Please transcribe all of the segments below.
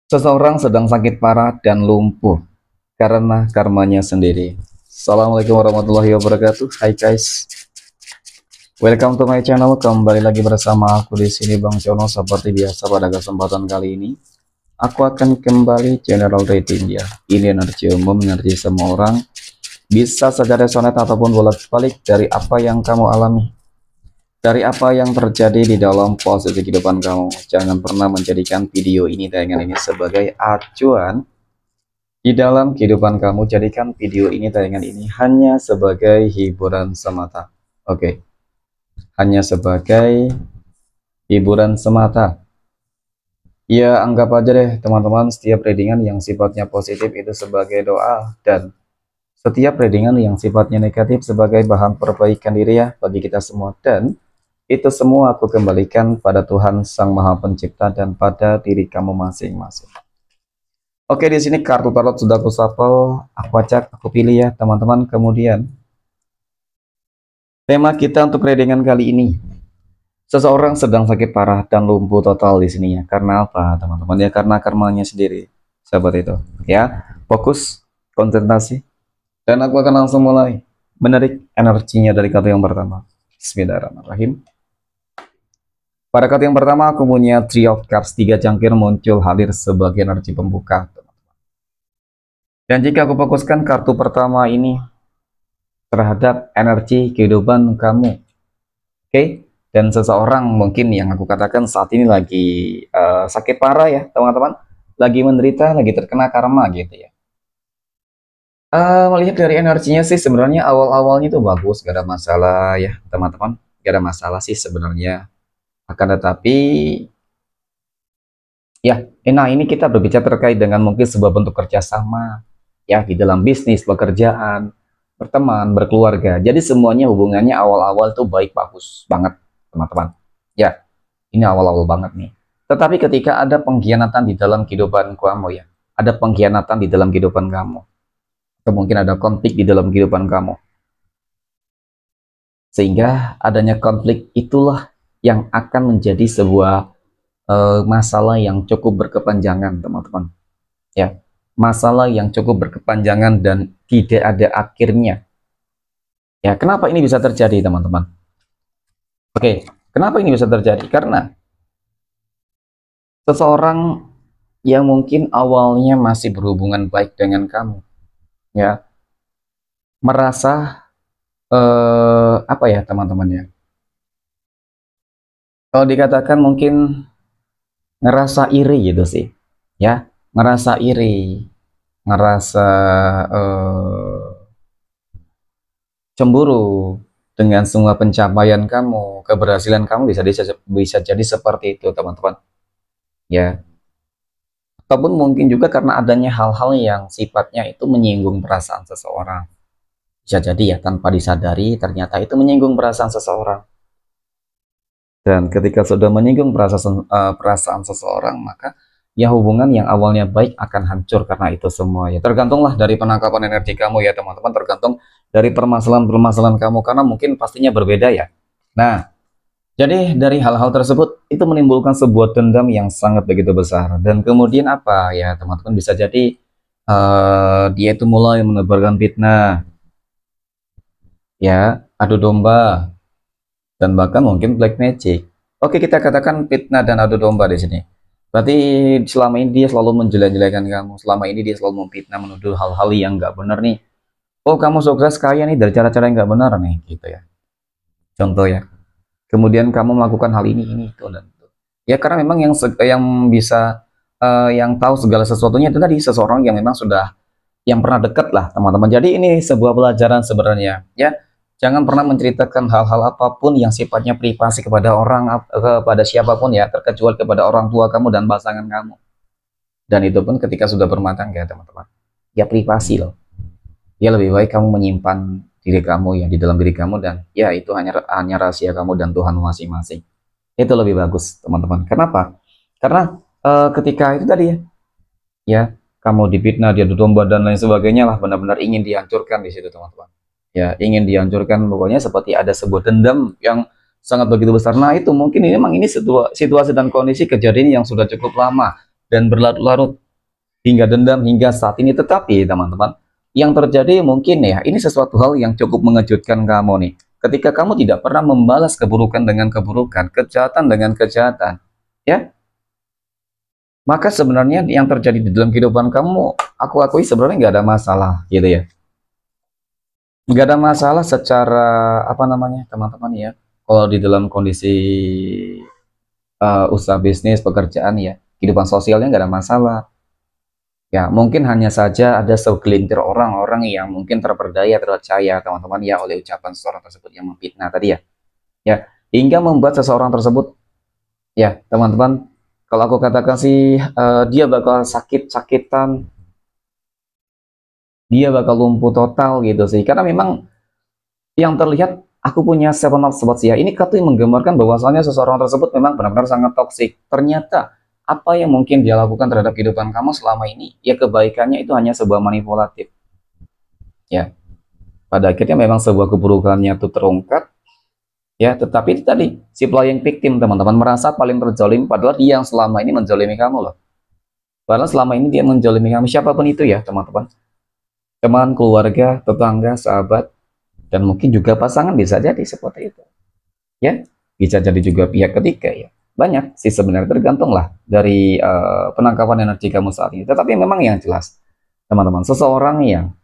Seseorang sedang sakit parah dan lumpuh karena karmanya sendiri. Assalamualaikum warahmatullahi wabarakatuh. Hai guys, welcome to my channel. Kembali lagi bersama aku di sini Bang Cono. Seperti biasa pada kesempatan kali ini, aku akan kembali general rating ya. Ini energi umum, energi semua orang. Bisa saja resonate ataupun bolak-balik dari apa yang kamu alami, dari apa yang terjadi di dalam posisi kehidupan kamu. Jangan pernah menjadikan video ini, tayangan ini sebagai acuan di dalam kehidupan kamu. Jadikan video ini, tayangan ini hanya sebagai hiburan semata. Oke, hanya sebagai hiburan semata. Ya, anggap aja deh teman-teman, setiap readingan yang sifatnya positif itu sebagai doa, dan setiap readingan yang sifatnya negatif sebagai bahan perbaikan diri ya bagi kita semua. Dan itu semua aku kembalikan pada Tuhan Sang Maha Pencipta dan pada diri kamu masing-masing. Oke, di sini kartu tarot sudah aku shuffle, aku acak, aku pilih ya teman-teman. Kemudian tema kita untuk readingan kali ini, seseorang sedang sakit parah dan lumpuh total di sini ya. Karena apa teman-teman? Ya karena karmanya sendiri. Sahabat itu ya, fokus, konsentrasi, dan aku akan langsung mulai menarik energinya dari kartu yang pertama. Bismillahirrahmanirrahim. Pada kartu yang pertama aku punya Three of Cups, 3 cangkir muncul hadir sebagai energi pembuka. Dan jika aku fokuskan kartu pertama ini terhadap energi kehidupan kamu, oke? Dan seseorang mungkin yang aku katakan saat ini lagi sakit parah ya teman-teman, lagi menderita, lagi terkena karma gitu ya. Melihat dari energinya sih sebenarnya awal-awalnya itu bagus, gak ada masalah ya teman-teman, gak ada masalah sih sebenarnya. Akan tetapi ya, nah ini kita berbicara terkait dengan mungkin sebuah bentuk kerjasama ya di dalam bisnis, pekerjaan, berteman, berkeluarga. Jadi semuanya hubungannya awal-awal tuh baik, bagus banget teman-teman. Ya, ini awal-awal banget nih. Tetapi ketika ada pengkhianatan di dalam kehidupan kamu ya, ada pengkhianatan di dalam kehidupan kamu, atau mungkin ada konflik di dalam kehidupan kamu, sehingga adanya konflik itulah yang akan menjadi sebuah masalah yang cukup berkepanjangan teman-teman. Ya, masalah yang cukup berkepanjangan dan tidak ada akhirnya. Ya, kenapa ini bisa terjadi teman-teman? Oke, kenapa ini bisa terjadi? Karena seseorang yang mungkin awalnya masih berhubungan baik dengan kamu, ya, merasa apa ya teman-teman ya? Kalau dikatakan mungkin ngerasa iri gitu sih, ya, ngerasa iri, ngerasa cemburu dengan semua pencapaian kamu, keberhasilan kamu, bisa jadi seperti itu teman-teman. Ya, ataupun mungkin juga karena adanya hal-hal yang sifatnya itu menyinggung perasaan seseorang. Bisa jadi ya tanpa disadari ternyata itu menyinggung perasaan seseorang. Dan ketika sudah menyinggung perasaan seseorang, maka ya hubungan yang awalnya baik akan hancur karena itu semua ya. Tergantunglah dari penangkapan energi kamu ya teman-teman, tergantung dari permasalahan-permasalahan kamu, karena mungkin pastinya berbeda ya. Nah, jadi dari hal-hal tersebut itu menimbulkan sebuah dendam yang sangat begitu besar. Dan kemudian apa ya teman-teman, bisa jadi dia itu mulai menebarkan fitnah, ya, adu domba, dan bahkan mungkin black magic. Oke, kita katakan fitnah dan adu domba di sini. Berarti selama ini dia selalu menjelek-jelekan kamu, selama ini dia selalu memfitnah, menuduh hal-hal yang nggak benar nih. Oh, kamu sukses kaya nih dari cara-cara yang nggak benar nih, gitu ya. Contoh ya. Kemudian kamu melakukan hal ini itu dan itu. Ya karena memang yang bisa yang tahu segala sesuatunya itu tadi seseorang yang memang sudah yang pernah dekat lah teman-teman. Jadi ini sebuah pelajaran sebenarnya ya. Jangan pernah menceritakan hal-hal apapun yang sifatnya privasi kepada orang, kepada siapapun ya, terkecuali kepada orang tua kamu dan pasangan kamu. Dan itu pun ketika sudah berumah tangga teman-teman. Ya privasi loh. Ya lebih baik kamu menyimpan diri kamu ya di dalam diri kamu, dan ya itu hanya rahasia kamu dan Tuhan masing-masing. Itu lebih bagus teman-teman. Kenapa? Karena ketika itu tadi ya kamu difitnah, dia domba dan lain sebagainya lah, benar-benar ingin dihancurkan di situ teman-teman. Ya ingin dihancurkan, pokoknya seperti ada sebuah dendam yang sangat begitu besar. Nah itu mungkin ini memang ini situasi dan kondisi kejadian yang sudah cukup lama dan berlarut-larut hingga dendam hingga saat ini. Tetapi teman-teman, yang terjadi mungkin ya, ini sesuatu hal yang cukup mengejutkan kamu nih. Ketika kamu tidak pernah membalas keburukan dengan keburukan, kejahatan dengan kejahatan, ya, maka sebenarnya yang terjadi di dalam kehidupan kamu, aku akui sebenarnya nggak ada masalah, gitu ya. Nggak ada masalah secara apa namanya, teman-teman ya. Kalau di dalam kondisi usaha bisnis, pekerjaan ya, kehidupan sosialnya nggak ada masalah. Ya, mungkin hanya saja ada segelintir orang-orang yang mungkin terperdaya, terpercaya, teman-teman ya, oleh ucapan seseorang tersebut yang memfitnah tadi ya. Ya, hingga membuat seseorang tersebut, ya, teman-teman, kalau aku katakan sih, dia bakal sakit-sakitan, dia bakal lumpuh total gitu sih. Karena memang yang terlihat, aku punya seven of swords ya. Ini kartu yang menggambarkan bahwasanya seseorang tersebut memang benar-benar sangat toksik. Ternyata apa yang mungkin dia lakukan terhadap kehidupan kamu selama ini, ya kebaikannya itu hanya sebuah manipulatif. Ya, pada akhirnya memang sebuah keburukannya itu terungkap. Ya, tetapi itu tadi si playing victim, teman-teman, merasa paling terzalim, padahal dia yang selama ini menzalimi kamu loh. Padahal selama ini dia menzalimi kamu, siapapun itu ya, teman-teman. Teman, keluarga, tetangga, sahabat, dan mungkin juga pasangan bisa jadi seperti itu. Ya, bisa jadi juga pihak ketiga ya. Banyak sih sebenarnya, tergantung lah dari penangkapan energi kamu saat ini. Tetapi memang yang jelas, teman-teman, seseorang yang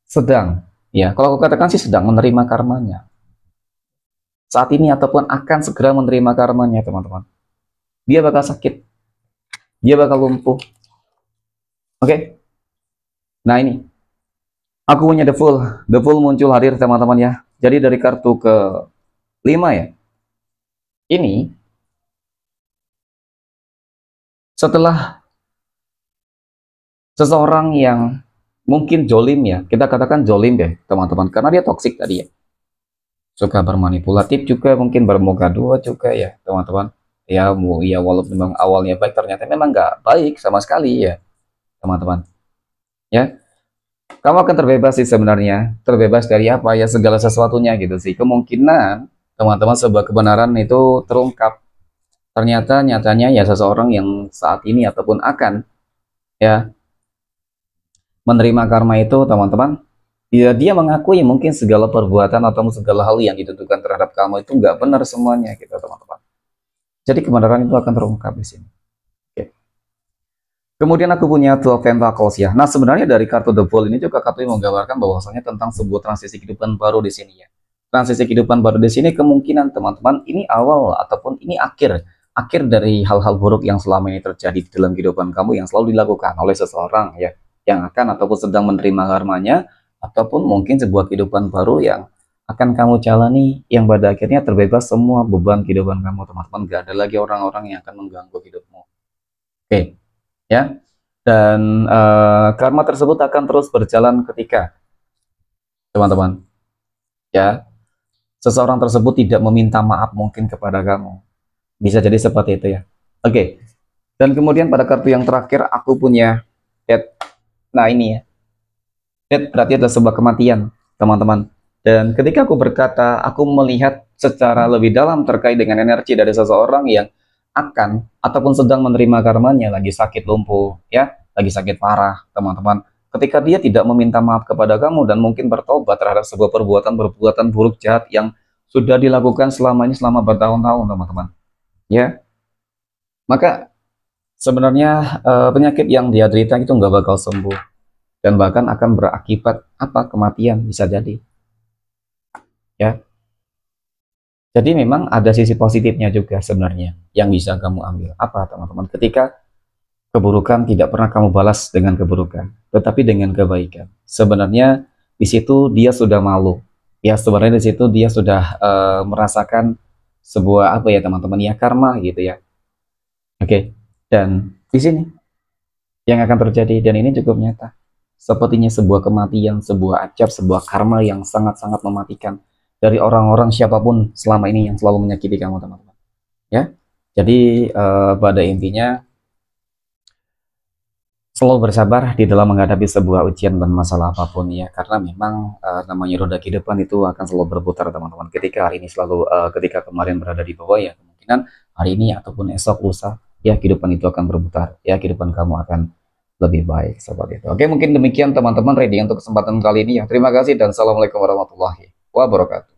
sedang, ya, kalau aku katakan sih sedang menerima karmanya saat ini ataupun akan segera menerima karmanya, teman-teman. Dia bakal sakit, dia bakal lumpuh. Oke. Nah, ini aku punya the full muncul hadir, teman-teman ya. Jadi dari kartu ke 5 ya. Ini setelah seseorang yang mungkin jolim ya, kita katakan jolim deh, teman-teman, karena dia toksik tadi ya. Suka bermanipulatif juga, mungkin bermuka dua juga ya, teman-teman. Ya, ya walaupun memang awalnya baik, ternyata memang nggak baik sama sekali ya, teman-teman. Ya, kamu akan terbebas sih sebenarnya. Terbebas dari apa ya, segala sesuatunya gitu sih. Kemungkinan, teman-teman, sebuah kebenaran itu terungkap. Ternyata nyatanya ya seseorang yang saat ini ataupun akan ya menerima karma itu, teman-teman. Ya, dia mengakui mungkin segala perbuatan atau segala hal yang ditentukan terhadap kamu itu nggak benar semuanya gitu, teman-teman. Jadi kebenaran itu akan terungkap di sini. Oke. Kemudian aku punya 12 Pentacles ya. Nah, sebenarnya dari kartu The Fool ini juga kartu yang menggambarkan bahwasanya tentang sebuah transisi kehidupan baru di sini ya. Transisi kehidupan baru di sini kemungkinan, teman-teman, ini awal ataupun ini akhir dari hal-hal buruk yang selama ini terjadi di dalam kehidupan kamu yang selalu dilakukan oleh seseorang ya, yang akan ataupun sedang menerima karmanya, ataupun mungkin sebuah kehidupan baru yang akan kamu jalani, yang pada akhirnya terbebas semua beban kehidupan kamu, teman-teman. Gak ada lagi orang-orang yang akan mengganggu hidupmu. Oke, ya. Dan karma tersebut akan terus berjalan ketika, teman-teman, ya, seseorang tersebut tidak meminta maaf mungkin kepada kamu. Bisa jadi seperti itu ya. Oke. Dan kemudian pada kartu yang terakhir aku punya Death. Nah, ini ya. Death berarti adalah sebuah kematian, teman-teman. Dan ketika aku berkata, aku melihat secara lebih dalam terkait dengan energi dari seseorang yang akan ataupun sedang menerima karmanya, lagi sakit lumpuh, ya, lagi sakit parah, teman-teman. Ketika dia tidak meminta maaf kepada kamu dan mungkin bertobat terhadap sebuah perbuatan buruk jahat yang sudah dilakukan selama ini, selama bertahun-tahun, teman-teman. Ya, maka sebenarnya penyakit yang dia derita itu nggak bakal sembuh. Dan bahkan akan berakibat apa, kematian bisa jadi ya. Jadi memang ada sisi positifnya juga sebenarnya yang bisa kamu ambil. Apa, teman-teman? Ketika keburukan tidak pernah kamu balas dengan keburukan, tetapi dengan kebaikan. Sebenarnya di situ dia sudah malu ya, sebenarnya di situ dia sudah merasakan sebuah apa ya, teman-teman ya, karma gitu ya. Oke. Dan di sini yang akan terjadi, dan ini cukup nyata, sepertinya sebuah kematian, sebuah acap, sebuah karma yang sangat-sangat mematikan dari orang-orang siapapun selama ini yang selalu menyakiti kamu, teman-teman. Ya, jadi pada intinya selalu bersabar di dalam menghadapi sebuah ujian dan masalah apapun ya, karena memang namanya roda kehidupan itu akan selalu berputar, teman-teman. Ketika hari ini ketika kemarin berada di bawah ya, kemungkinan hari ini ataupun esok lusa ya kehidupan itu akan berputar, ya kehidupan kamu akan lebih baik seperti itu. Oke, mungkin demikian teman-teman reading untuk kesempatan kali ini ya. Terima kasih dan assalamualaikum warahmatullahi wabarakatuh.